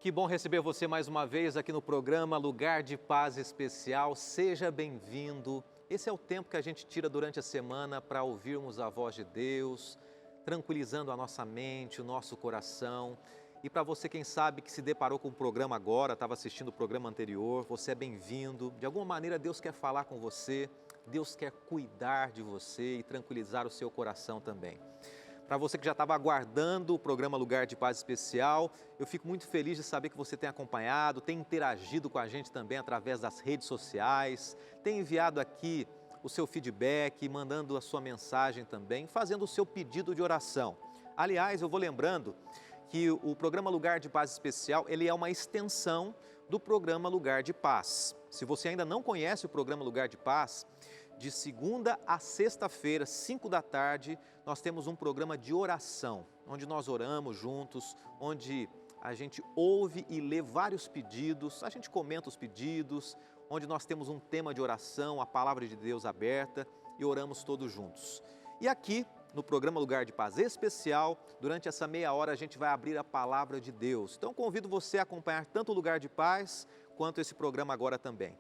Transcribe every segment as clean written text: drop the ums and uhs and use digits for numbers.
Que bom receber você mais uma vez aqui no programa Lugar de Paz Especial. Seja bem-vindo. Esse é o tempo que a gente tira durante a semana para ouvirmos a voz de Deus, tranquilizando a nossa mente, o nosso coração. E para você, quem sabe, que se deparou com o programa agora, estava assistindo o programa anterior, você é bem-vindo. De alguma maneira, Deus quer falar com você, Deus quer cuidar de você e tranquilizar o seu coração também. Para você que já estava aguardando o programa Lugar de Paz Especial, eu fico muito feliz de saber que você tem acompanhado, tem interagido com a gente também através das redes sociais, tem enviado aqui o seu feedback, mandando a sua mensagem também, fazendo o seu pedido de oração. Aliás, eu vou lembrando que o programa Lugar de Paz Especial, ele é uma extensão do programa Lugar de Paz. Se você ainda não conhece o programa Lugar de Paz, de segunda a sexta-feira, 5 da tarde, nós temos um programa de oração, onde nós oramos juntos, onde a gente ouve e lê vários pedidos, a gente comenta os pedidos, onde nós temos um tema de oração, a palavra de Deus aberta e oramos todos juntos. E aqui, no programa Lugar de Paz Especial, durante essa meia hora a gente vai abrir a palavra de Deus. Então convido você a acompanhar tanto o Lugar de Paz, quanto esse programa agora também.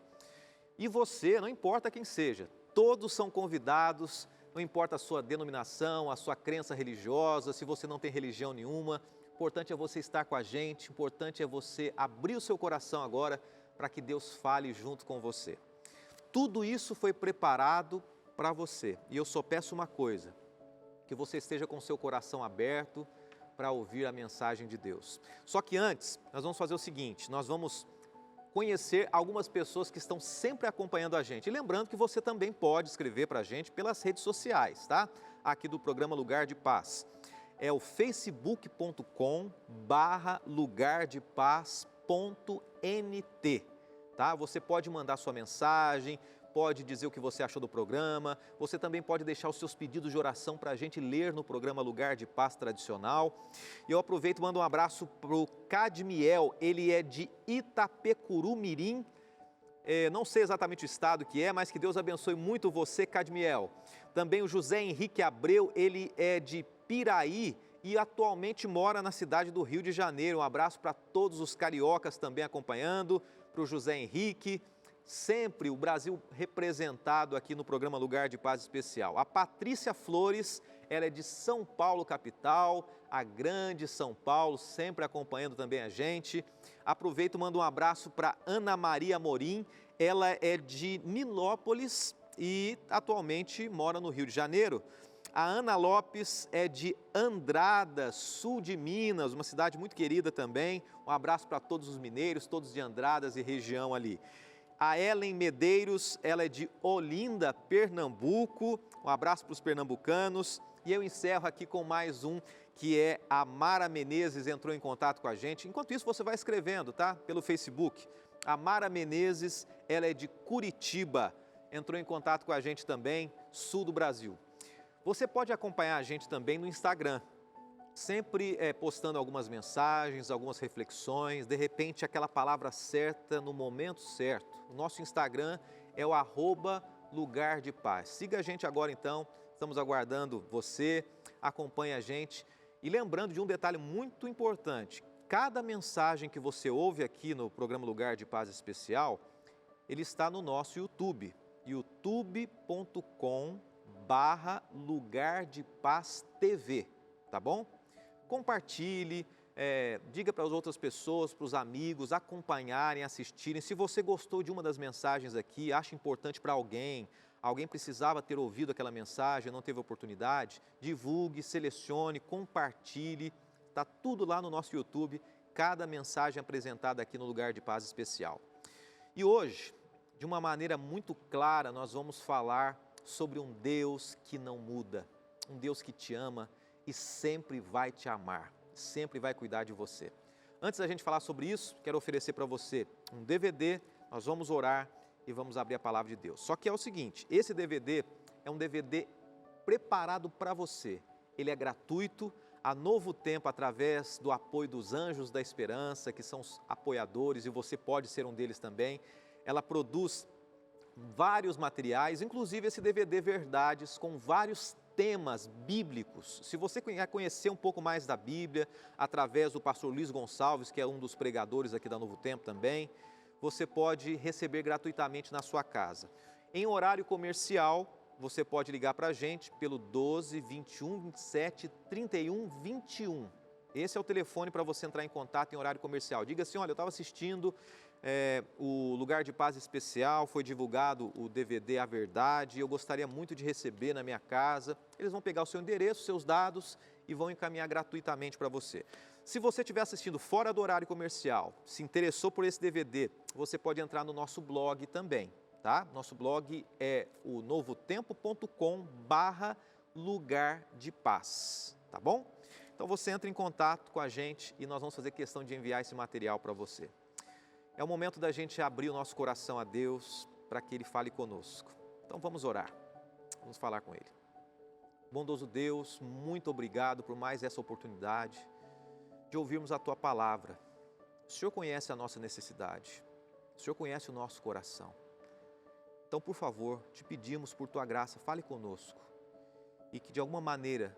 E você, não importa quem seja, todos são convidados, não importa a sua denominação, a sua crença religiosa, se você não tem religião nenhuma, o importante é você estar com a gente, o importante é você abrir o seu coração agora para que Deus fale junto com você. Tudo isso foi preparado para você e eu só peço uma coisa, que você esteja com o seu coração aberto para ouvir a mensagem de Deus. Só que antes, nós vamos fazer o seguinte, nós vamos conhecer algumas pessoas que estão sempre acompanhando a gente. E lembrando que você também pode escrever para a gente pelas redes sociais, tá? Aqui do programa Lugar de Paz. É o facebook.com/lugardepaz.nt, tá? Você pode mandar sua mensagem, pode dizer o que você achou do programa, você também pode deixar os seus pedidos de oração para a gente ler no programa Lugar de Paz Tradicional. E eu aproveito e mando um abraço para o Cadmiel, ele é de Itapecurumirim, não sei exatamente o estado que é, mas que Deus abençoe muito você, Cadmiel. Também o José Henrique Abreu, ele é de Piraí e atualmente mora na cidade do Rio de Janeiro. Um abraço para todos os cariocas também acompanhando, para o José Henrique. Sempre o Brasil representado aqui no programa Lugar de Paz Especial. A Patrícia Flores, ela é de São Paulo, capital, a grande São Paulo, sempre acompanhando também a gente. Aproveito e mando um abraço para Ana Maria Morim, ela é de Nilópolis e atualmente mora no Rio de Janeiro. A Ana Lopes é de Andrada, sul de Minas, uma cidade muito querida também. Um abraço para todos os mineiros, todos de Andradas e região ali. A Ellen Medeiros, ela é de Olinda, Pernambuco. Um abraço para os pernambucanos. E eu encerro aqui com mais um, que é a Mara Menezes, entrou em contato com a gente. Enquanto isso, você vai escrevendo, tá? Pelo Facebook. A Mara Menezes, ela é de Curitiba, entrou em contato com a gente também, sul do Brasil. Você pode acompanhar a gente também no Instagram. Sempre postando algumas mensagens, algumas reflexões, de repente aquela palavra certa no momento certo. O nosso Instagram é o @Lugar de Paz. Siga a gente agora então, estamos aguardando você, acompanhe a gente. E lembrando de um detalhe muito importante, cada mensagem que você ouve aqui no programa Lugar de Paz Especial, ele está no nosso YouTube, youtube.com/Lugar de Paz TV, tá bom? Compartilhe, diga para as outras pessoas, para os amigos, acompanharem, assistirem. Se você gostou de uma das mensagens aqui, acha importante para alguém precisava ter ouvido aquela mensagem, não teve oportunidade, divulgue, selecione, compartilhe. Está tudo lá no nosso YouTube, cada mensagem apresentada aqui no Lugar de Paz Especial. E hoje, de uma maneira muito clara, nós vamos falar sobre um Deus que não muda, um Deus que te ama e sempre vai te amar, sempre vai cuidar de você. Antes da gente falar sobre isso, quero oferecer para você um DVD, nós vamos orar e vamos abrir a palavra de Deus. Só que é o seguinte, esse DVD é um DVD preparado para você, ele é gratuito, a Novo Tempo, através do apoio dos Anjos da Esperança, que são os apoiadores e você pode ser um deles também, ela produz vários materiais, inclusive esse DVD Verdades, com vários temas bíblicos. Se você quer conhecer um pouco mais da Bíblia, através do pastor Luiz Gonçalves, que é um dos pregadores aqui da Novo Tempo também, você pode receber gratuitamente na sua casa. Em horário comercial, você pode ligar para a gente pelo 12 21 27 31 21. Esse é o telefone para você entrar em contato em horário comercial. Diga assim, olha, eu estava assistindo o Lugar de Paz Especial, foi divulgado o DVD A Verdade, eu gostaria muito de receber na minha casa. Eles vão pegar o seu endereço, seus dados e vão encaminhar gratuitamente para você. Se você estiver assistindo fora do horário comercial, se interessou por esse DVD, você pode entrar no nosso blog também, tá? Nosso blog é o novotempo.com/lugar de paz, tá bom? Então você entra em contato com a gente e nós vamos fazer questão de enviar esse material para você. É o momento da gente abrir o nosso coração a Deus para que Ele fale conosco. Então vamos orar, vamos falar com Ele. Bondoso Deus, muito obrigado por mais essa oportunidade de ouvirmos a Tua palavra. O Senhor conhece a nossa necessidade, o Senhor conhece o nosso coração. Então, por favor, te pedimos por Tua graça, fale conosco e que de alguma maneira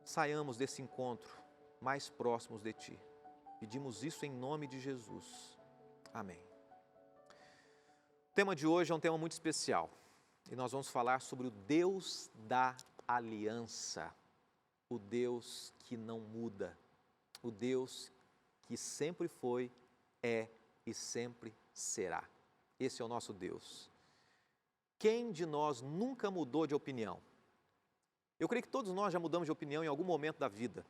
saiamos desse encontro mais próximos de Ti. Pedimos isso em nome de Jesus. Amém. O tema de hoje é um tema muito especial e nós vamos falar sobre o Deus da aliança, o Deus que não muda, o Deus que sempre foi, é e sempre será. Esse é o nosso Deus. Quem de nós nunca mudou de opinião? Eu creio que todos nós já mudamos de opinião em algum momento da vida.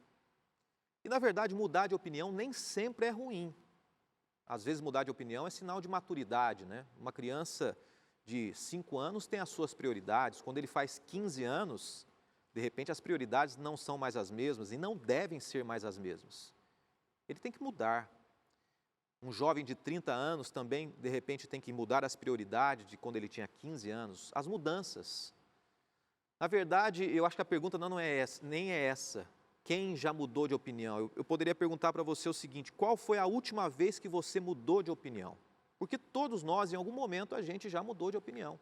E na verdade mudar de opinião nem sempre é ruim. Às vezes mudar de opinião é sinal de maturidade, né? Uma criança de 5 anos tem as suas prioridades. Quando ele faz 15 anos, de repente as prioridades não são mais as mesmas e não devem ser mais as mesmas. Ele tem que mudar. Um jovem de 30 anos também, de repente, tem que mudar as prioridades de quando ele tinha 15 anos. As mudanças. Na verdade, eu acho que a pergunta não é essa, nem é essa. Quem já mudou de opinião? Eu poderia perguntar para você o seguinte: qual foi a última vez que você mudou de opinião? Porque todos nós, em algum momento, a gente já mudou de opinião.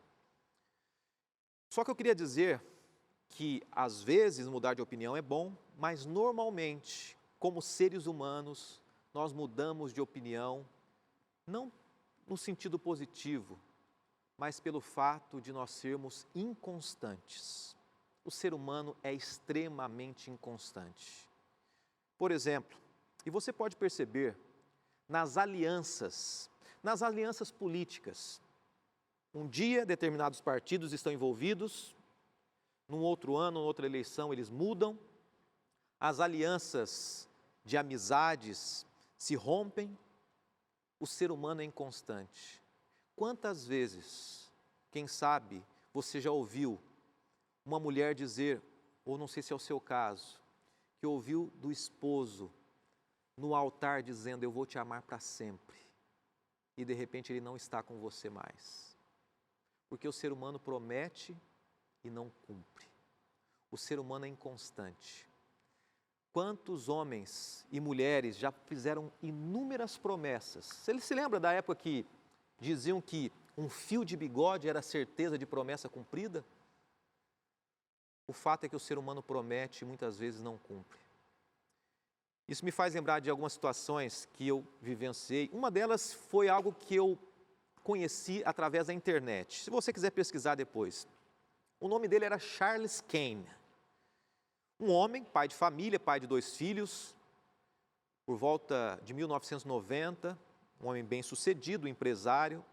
Só que eu queria dizer que, às vezes, mudar de opinião é bom, mas normalmente, como seres humanos, nós mudamos de opinião, não no sentido positivo, mas pelo fato de nós sermos inconstantes. O ser humano é extremamente inconstante. Por exemplo, e você pode perceber nas alianças políticas. Um dia, determinados partidos estão envolvidos, num outro ano, outra eleição, eles mudam, as alianças de amizades se rompem, o ser humano é inconstante. Quantas vezes, quem sabe, você já ouviu uma mulher dizer, ou não sei se é o seu caso, que ouviu do esposo no altar dizendo, eu vou te amar para sempre, e de repente ele não está com você mais. Porque o ser humano promete e não cumpre. O ser humano é inconstante. Quantos homens e mulheres já fizeram inúmeras promessas? Você se lembra da época que diziam que um fio de bigode era certeza de promessa cumprida? O fato é que o ser humano promete e muitas vezes não cumpre. Isso me faz lembrar de algumas situações que eu vivenciei. Uma delas foi algo que eu conheci através da internet. Se você quiser pesquisar depois. O nome dele era Charles Kane. Um homem, pai de família, pai de 2 filhos, por volta de 1990, um homem bem-sucedido, empresário,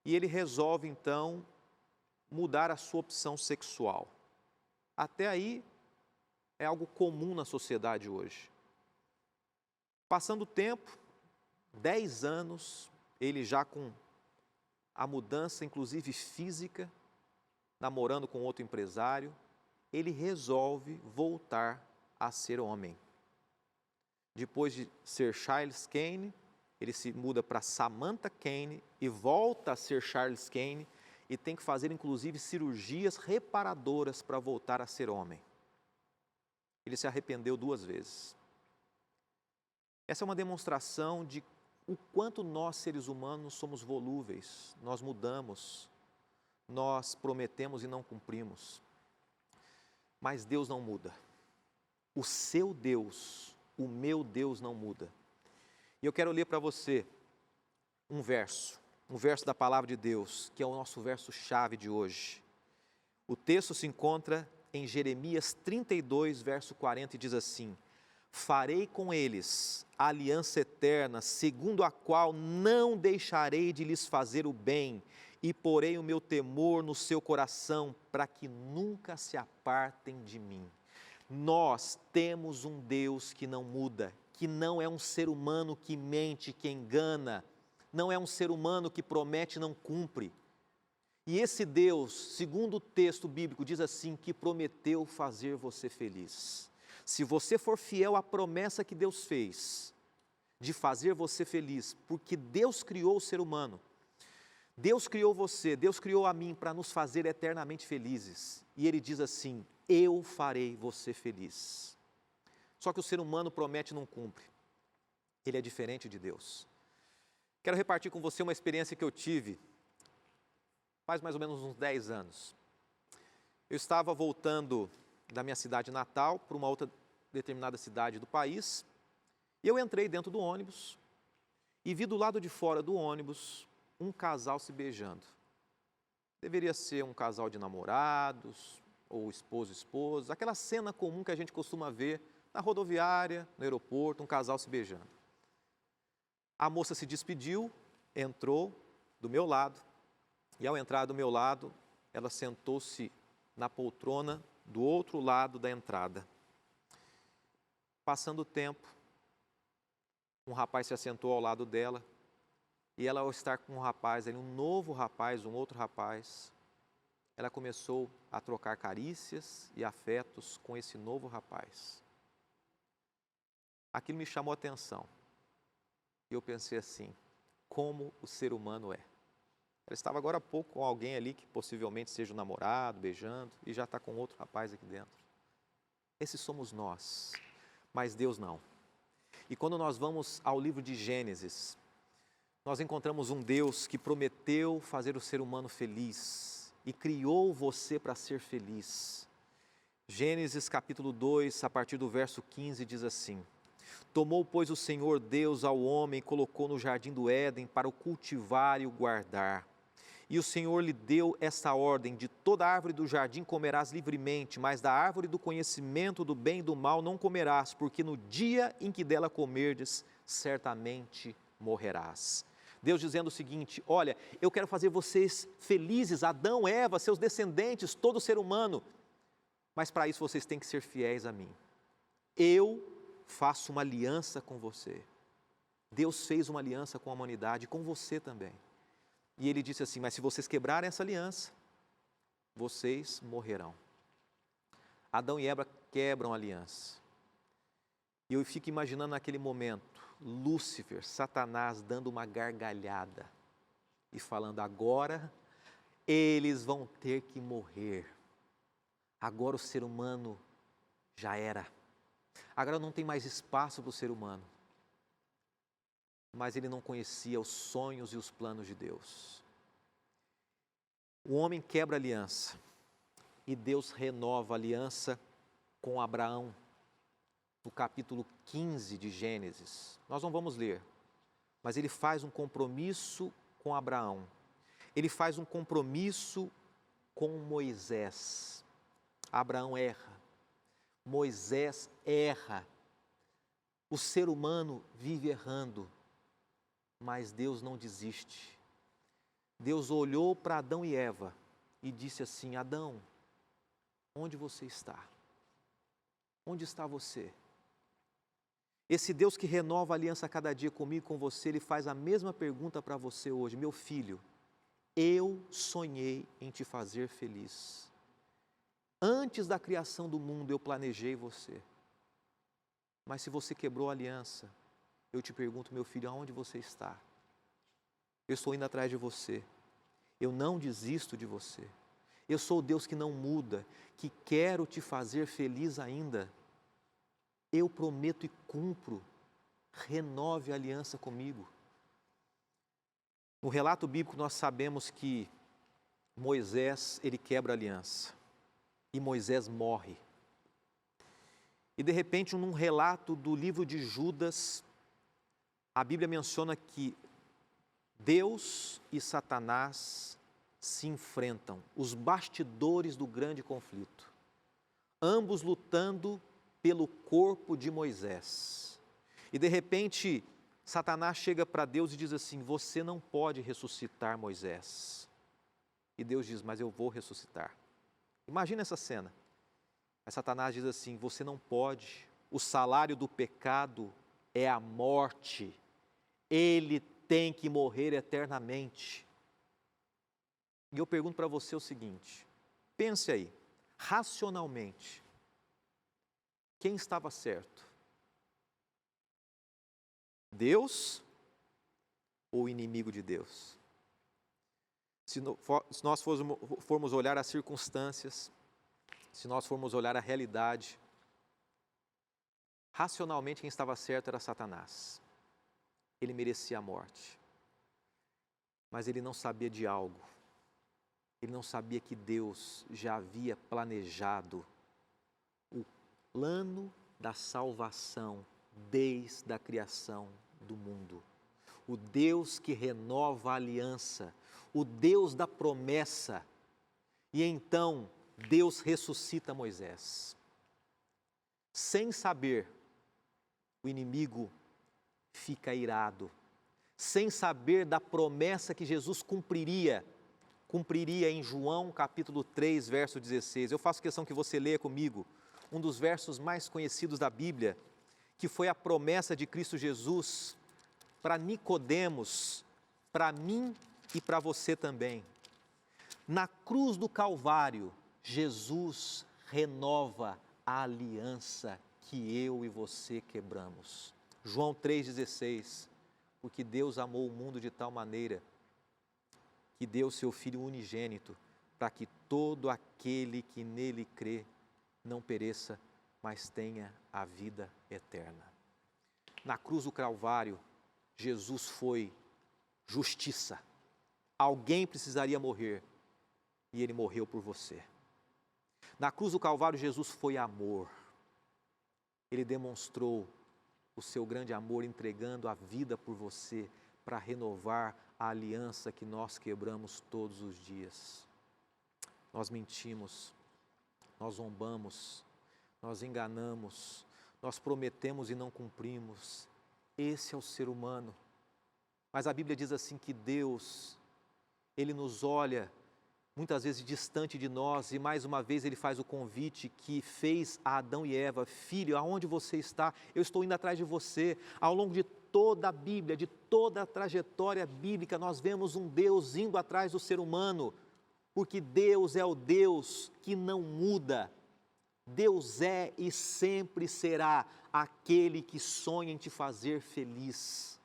e ele resolve então mudar a sua opção sexual. Até aí é algo comum na sociedade hoje. Passando o tempo, 10 anos, ele já com a mudança inclusive física, namorando com outro empresário, ele resolve voltar a ser homem. Depois de ser Charles Kane, ele se muda para Samantha Kane e volta a ser Charles Kane e tem que fazer inclusive cirurgias reparadoras para voltar a ser homem. Ele se arrependeu 2 vezes. Essa é uma demonstração de o quanto nós, seres humanos, somos volúveis, nós mudamos, nós prometemos e não cumprimos. Mas Deus não muda. O seu Deus, o meu Deus não muda. E eu quero ler para você um verso da palavra de Deus, que é o nosso verso-chave de hoje. O texto se encontra em Jeremias 32, verso 40, e diz assim: farei com eles a aliança eterna, segundo a qual não deixarei de lhes fazer o bem, e porei o meu temor no seu coração, para que nunca se apartem de mim. Nós temos um Deus que não muda, que não é um ser humano que mente, que engana, não é um ser humano que promete e não cumpre. E esse Deus, segundo o texto bíblico, diz assim, que prometeu fazer você feliz. Se você for fiel à promessa que Deus fez, de fazer você feliz, porque Deus criou o ser humano, Deus criou você, Deus criou a mim para nos fazer eternamente felizes. E Ele diz assim, eu farei você feliz. Só que o ser humano promete e não cumpre. Ele é diferente de Deus. Quero repartir com você uma experiência que eu tive faz mais ou menos uns 10 anos. Eu estava voltando da minha cidade natal para uma outra determinada cidade do país, e eu entrei dentro do ônibus e vi do lado de fora do ônibus um casal se beijando. Deveria ser um casal de namorados, ou esposo e esposa, aquela cena comum que a gente costuma ver na rodoviária, no aeroporto, um casal se beijando. A moça se despediu, entrou do meu lado, e ao entrar do meu lado, ela sentou-se na poltrona do outro lado da entrada. Passando o tempo, um rapaz se assentou ao lado dela, e ela, ao estar com um rapaz, um novo rapaz, um outro rapaz, ela começou a trocar carícias e afetos com esse novo rapaz. Aquilo me chamou a atenção. E eu pensei assim, como o ser humano é. Ela estava agora há pouco com alguém ali que possivelmente seja um namorado, beijando, e já está com outro rapaz aqui dentro. Esses somos nós, mas Deus não. E quando nós vamos ao livro de Gênesis, nós encontramos um Deus que prometeu fazer o ser humano feliz e criou você para ser feliz. Gênesis capítulo 2, a partir do verso 15, diz assim: tomou, pois, o Senhor Deus ao homem e colocou no jardim do Éden para o cultivar e o guardar. E o Senhor lhe deu esta ordem: de toda árvore do jardim comerás livremente, mas da árvore do conhecimento do bem e do mal não comerás, porque no dia em que dela comerdes, certamente morrerás. Deus dizendo o seguinte: olha, eu quero fazer vocês felizes, Adão, Eva, seus descendentes, todo ser humano, mas para isso vocês têm que ser fiéis a mim. Eu faço uma aliança com você. Deus fez uma aliança com a humanidade, com você também. E Ele disse assim, mas se vocês quebrarem essa aliança, vocês morrerão. Adão e Eva quebram a aliança. E eu fico imaginando naquele momento, Lúcifer, Satanás, dando uma gargalhada e falando, agora eles vão ter que morrer. Agora o ser humano já era. Agora não tem mais espaço para o ser humano. Mas ele não conhecia os sonhos e os planos de Deus. O homem quebra a aliança e Deus renova a aliança com Abraão, no capítulo 15 de Gênesis. Nós não vamos ler, mas ele faz um compromisso com Abraão. Ele faz um compromisso com Moisés. Abraão erra, Moisés erra. O ser humano vive errando. Mas Deus não desiste. Deus olhou para Adão e Eva e disse assim, Adão, onde você está? Onde está você? Esse Deus que renova a aliança a cada dia comigo e com você, Ele faz a mesma pergunta para você hoje. Meu filho, eu sonhei em te fazer feliz. Antes da criação do mundo eu planejei você. Mas se você quebrou a aliança, eu te pergunto, meu filho, aonde você está? Eu estou indo atrás de você. Eu não desisto de você. Eu sou o Deus que não muda, que quero te fazer feliz ainda. Eu prometo e cumpro. Renove a aliança comigo. No relato bíblico nós sabemos que Moisés, ele quebra a aliança. E Moisés morre. E de repente, num relato do livro de Judas, a Bíblia menciona que Deus e Satanás se enfrentam, os bastidores do grande conflito, ambos lutando pelo corpo de Moisés. E de repente, Satanás chega para Deus e diz assim: você não pode ressuscitar Moisés. E Deus diz: mas eu vou ressuscitar. Imagina essa cena. Mas Satanás diz assim: você não pode, o salário do pecado é a morte, ele tem que morrer eternamente. E eu pergunto para você o seguinte, pense aí, racionalmente, quem estava certo? Deus ou o inimigo de Deus? Se nós formos olhar as circunstâncias, se nós formos olhar a realidade, racionalmente quem estava certo era Satanás. Ele merecia a morte. Mas ele não sabia de algo. Ele não sabia que Deus já havia planejado o plano da salvação desde a criação do mundo. O Deus que renova a aliança, o Deus da promessa. E então Deus ressuscita Moisés. Sem saber, o inimigo fica irado. Sem saber da promessa que Jesus cumpriria em João capítulo 3, verso 16. Eu faço questão que você leia comigo um dos versos mais conhecidos da Bíblia, que foi a promessa de Cristo Jesus para Nicodemos, para mim e para você também. Na cruz do Calvário, Jesus renova a aliança que eu e você quebramos. João 3,16, porque Deus amou o mundo de tal maneira que deu seu Filho unigênito, para que todo aquele que nele crê não pereça, mas tenha a vida eterna. Na cruz do Calvário, Jesus foi justiça. Alguém precisaria morrer, e ele morreu por você. Na cruz do Calvário, Jesus foi amor. Ele demonstrou o seu grande amor entregando a vida por você para renovar a aliança que nós quebramos todos os dias. Nós mentimos, nós zombamos, nós enganamos, nós prometemos e não cumprimos. Esse é o ser humano. Mas a Bíblia diz assim que Deus, Ele nos olha muitas vezes distante de nós, e mais uma vez Ele faz o convite que fez a Adão e Eva: filho, aonde você está? Eu estou indo atrás de você. Ao longo de toda a Bíblia, de toda a trajetória bíblica, nós vemos um Deus indo atrás do ser humano, porque Deus é o Deus que não muda. Deus é e sempre será aquele que sonha em te fazer feliz.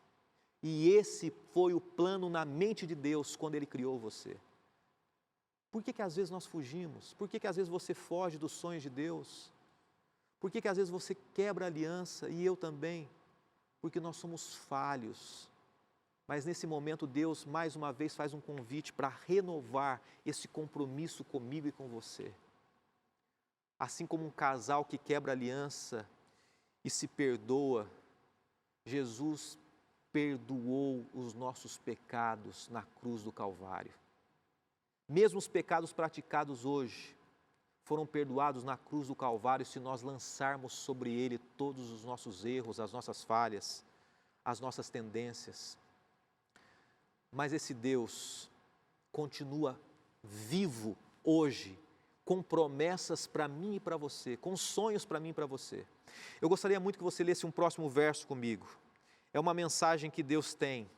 E esse foi o plano na mente de Deus quando Ele criou você. Por que às vezes nós fugimos? Por que às vezes você foge dos sonhos de Deus? Por que às vezes você quebra a aliança, e eu também? Porque nós somos falhos. Mas nesse momento Deus mais uma vez faz um convite para renovar esse compromisso comigo e com você. Assim como um casal que quebra a aliança e se perdoa, Jesus perdoou os nossos pecados na cruz do Calvário. Mesmo os pecados praticados hoje foram perdoados na cruz do Calvário se nós lançarmos sobre Ele todos os nossos erros, as nossas falhas, as nossas tendências. Mas esse Deus continua vivo hoje, com promessas para mim e para você, com sonhos para mim e para você. Eu gostaria muito que você lesse um próximo verso comigo. É uma mensagem que Deus tem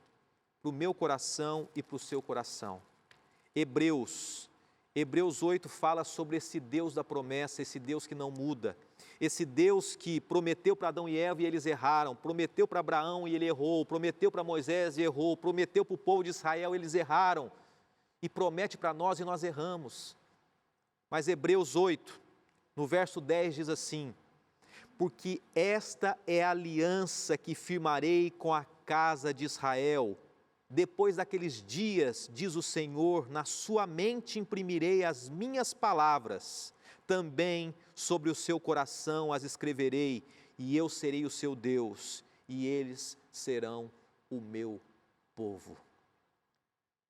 para o meu coração e para o seu coração. Hebreus 8 fala sobre esse Deus da promessa, esse Deus que não muda, esse Deus que prometeu para Adão e Eva e eles erraram, prometeu para Abraão e ele errou, prometeu para Moisés e errou, prometeu para o povo de Israel e eles erraram, e promete para nós e nós erramos. Mas Hebreus 8, no verso 10 diz assim: porque esta é a aliança que firmarei com a casa de Israel. Depois daqueles dias, diz o Senhor, na sua mente imprimirei as minhas palavras, Também sobre o seu coração as escreverei, e eu serei o seu Deus, e eles serão o meu povo.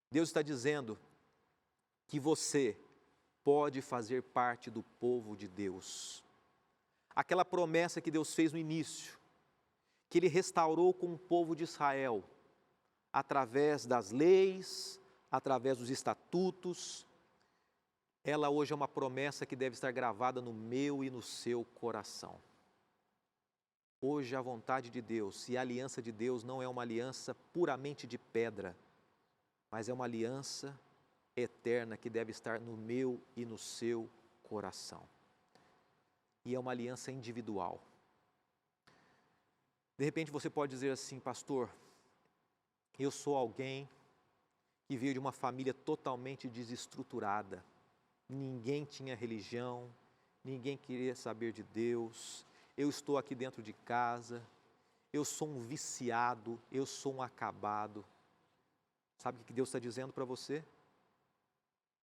Deus está dizendo que você pode fazer parte do povo de Deus. Aquela promessa que Deus fez no início, que Ele restaurou com o povo de Israel, através das leis, através dos estatutos, ela hoje é uma promessa que deve estar gravada no meu e no seu coração. Hoje a vontade de Deus e a aliança de Deus não é uma aliança puramente de pedra, mas é uma aliança eterna que deve estar no meu e no seu coração. E é uma aliança individual. De repente você pode dizer assim: pastor, eu sou alguém que veio de uma família totalmente desestruturada. Ninguém tinha religião, ninguém queria saber de Deus. Eu estou aqui dentro de casa, eu sou um viciado, eu sou um acabado. Sabe o que Deus está dizendo para você?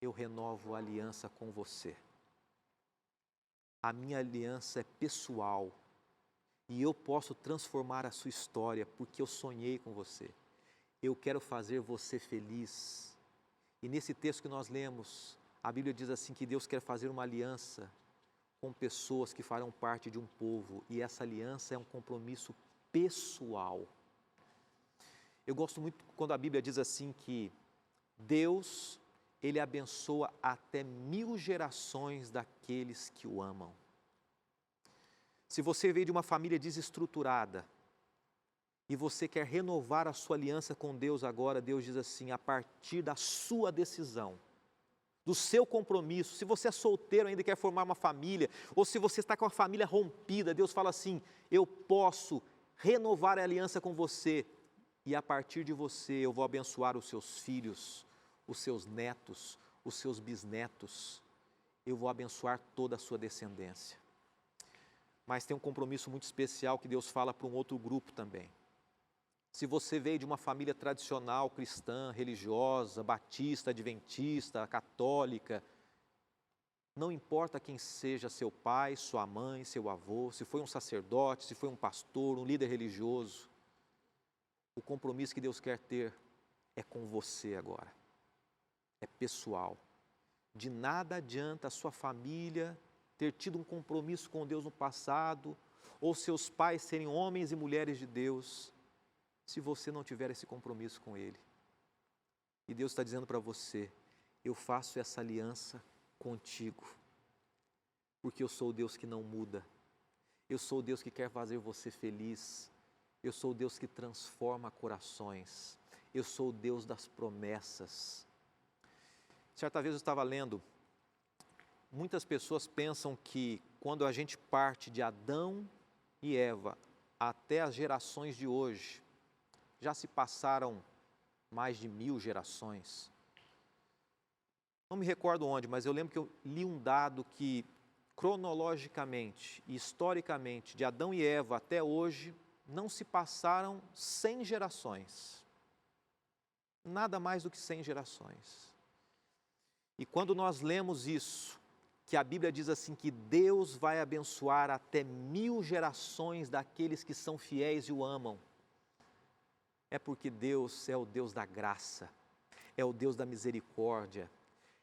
Eu renovo a aliança com você. A minha aliança é pessoal e eu posso transformar a sua história porque eu sonhei com você. Eu quero fazer você feliz. E nesse texto que nós lemos, a Bíblia diz assim que Deus quer fazer uma aliança com pessoas que farão parte de um povo, e essa aliança é um compromisso pessoal. Eu gosto muito quando a Bíblia diz assim que Deus, Ele abençoa até 1000 gerações daqueles que o amam. Se você veio de uma família desestruturada e você quer renovar a sua aliança com Deus agora, Deus diz assim: a partir da sua decisão, do seu compromisso, se você é solteiro ainda e quer formar uma família, ou se você está com a família rompida, Deus fala assim: eu posso renovar a aliança com você, e a partir de você eu vou abençoar os seus filhos, os seus netos, os seus bisnetos, eu vou abençoar toda a sua descendência. Mas tem um compromisso muito especial que Deus fala para um outro grupo também. Se você veio de uma família tradicional, cristã, religiosa, batista, adventista, católica, não importa quem seja seu pai, sua mãe, seu avô, se foi um sacerdote, se foi um pastor, um líder religioso, o compromisso que Deus quer ter é com você agora. É pessoal. De nada adianta a sua família ter tido um compromisso com Deus no passado, ou seus pais serem homens e mulheres de Deus, se você não tiver esse compromisso com Ele. E Deus está dizendo para você: eu faço essa aliança contigo, porque eu sou o Deus que não muda, eu sou o Deus que quer fazer você feliz, eu sou o Deus que transforma corações, eu sou o Deus das promessas. Certa vez eu estava lendo, muitas pessoas pensam que quando a gente parte de Adão e Eva até as gerações de hoje, já se passaram mais de 1000 gerações. Não me recordo onde, mas eu lembro que eu li um dado que, cronologicamente e historicamente, de Adão e Eva até hoje, não se passaram 100 gerações. Nada mais do que 100 gerações. E quando nós lemos isso, que a Bíblia diz assim que Deus vai abençoar até 1000 gerações daqueles que são fiéis e o amam, é porque Deus é o Deus da graça, é o Deus da misericórdia,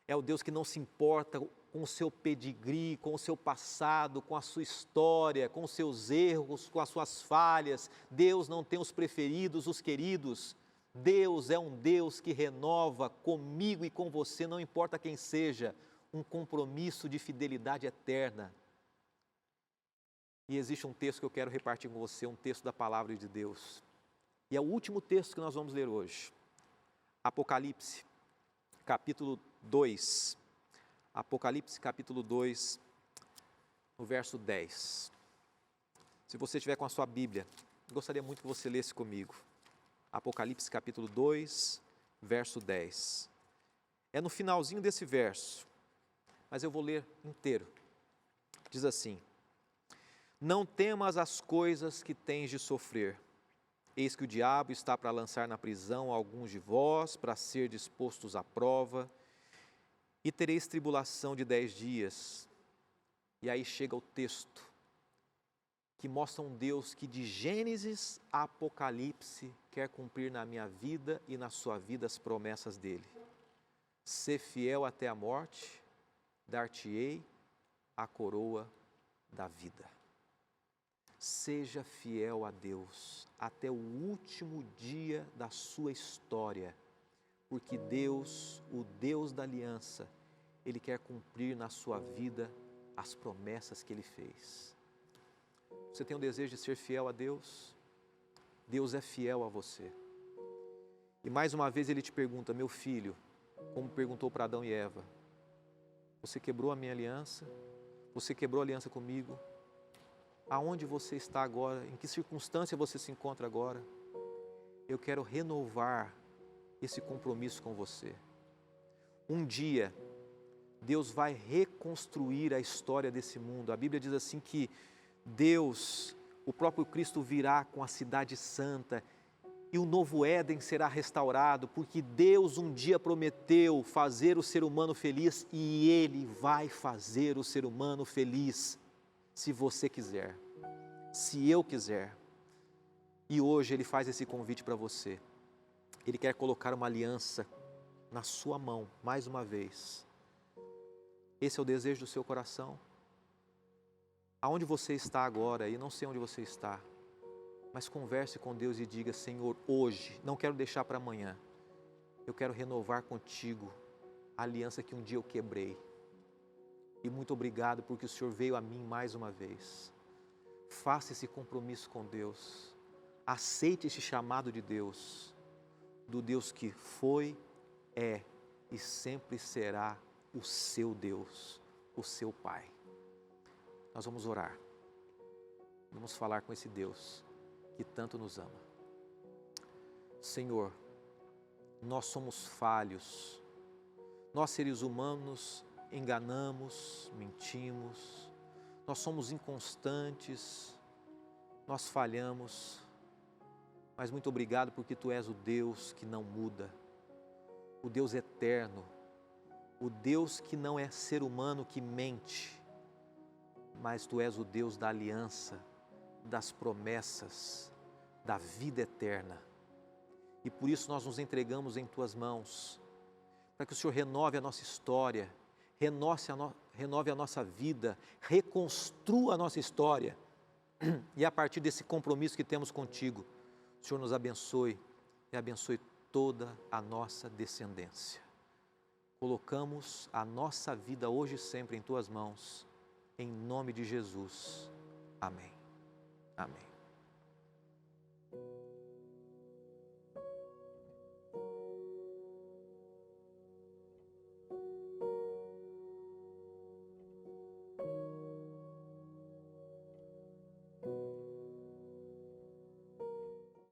é o Deus que não se importa com o seu pedigree, com o seu passado, com a sua história, com os seus erros, com as suas falhas. Deus não tem os preferidos, os queridos. Deus é um Deus que renova comigo e com você, não importa quem seja, um compromisso de fidelidade eterna. E existe um texto que eu quero repartir com você, um texto da palavra de Deus. E é o último texto que nós vamos ler hoje. Apocalipse, capítulo 2. Apocalipse, capítulo 2, no verso 10. Se você estiver com a sua Bíblia, gostaria muito que você lesse comigo. Apocalipse, capítulo 2, verso 10. É no finalzinho desse verso, mas eu vou ler inteiro. Diz assim: não temas as coisas que tens de sofrer. Eis que o diabo está para lançar na prisão alguns de vós, para ser dispostos à prova, e tereis tribulação de 10 dias. E aí chega o texto que mostra um Deus que de Gênesis a Apocalipse quer cumprir na minha vida e na sua vida as promessas dele. Ser fiel até a morte, dar-te-ei a coroa da vida. Seja fiel a Deus até o último dia da sua história, porque Deus, o Deus da aliança, Ele quer cumprir na sua vida as promessas que Ele fez. Você tem o desejo de ser fiel a Deus? Deus é fiel a você. E mais uma vez Ele te pergunta, meu filho, como perguntou para Adão e Eva, você quebrou a minha aliança? Você quebrou a aliança comigo? Aonde você está agora? Em que circunstância você se encontra agora? Eu quero renovar esse compromisso com você. Um dia, Deus vai reconstruir a história desse mundo. A Bíblia diz assim que Deus, o próprio Cristo virá com a cidade santa e o novo Éden será restaurado, porque Deus um dia prometeu fazer o ser humano feliz e Ele vai fazer o ser humano feliz, se você quiser, se eu quiser. E hoje Ele faz esse convite para você. Ele quer colocar uma aliança na sua mão, mais uma vez. Esse é o desejo do seu coração? Aonde você está agora, e não sei onde você está, mas converse com Deus e diga, Senhor, hoje, não quero deixar para amanhã, eu quero renovar contigo a aliança que um dia eu quebrei. E muito obrigado porque o Senhor veio a mim mais uma vez. Faça esse compromisso com Deus, aceite esse chamado de Deus, do Deus que foi, é e sempre será o seu Deus, o seu Pai. Nós vamos orar, vamos falar com esse Deus que tanto nos ama. Senhor, nós somos falhos, nós seres humanos enganamos, mentimos, nós somos inconstantes, nós falhamos, mas muito obrigado porque Tu és o Deus que não muda, o Deus eterno, o Deus que não é ser humano que mente, mas Tu és o Deus da aliança, das promessas, da vida eterna. E por isso nós nos entregamos em Tuas mãos, para que o Senhor renove a nossa história, renove a nossa vida, reconstrua a nossa história. E a partir desse compromisso que temos contigo, o Senhor nos abençoe e abençoe toda a nossa descendência. Colocamos a nossa vida hoje e sempre em Tuas mãos, em nome de Jesus. Amém. Amém.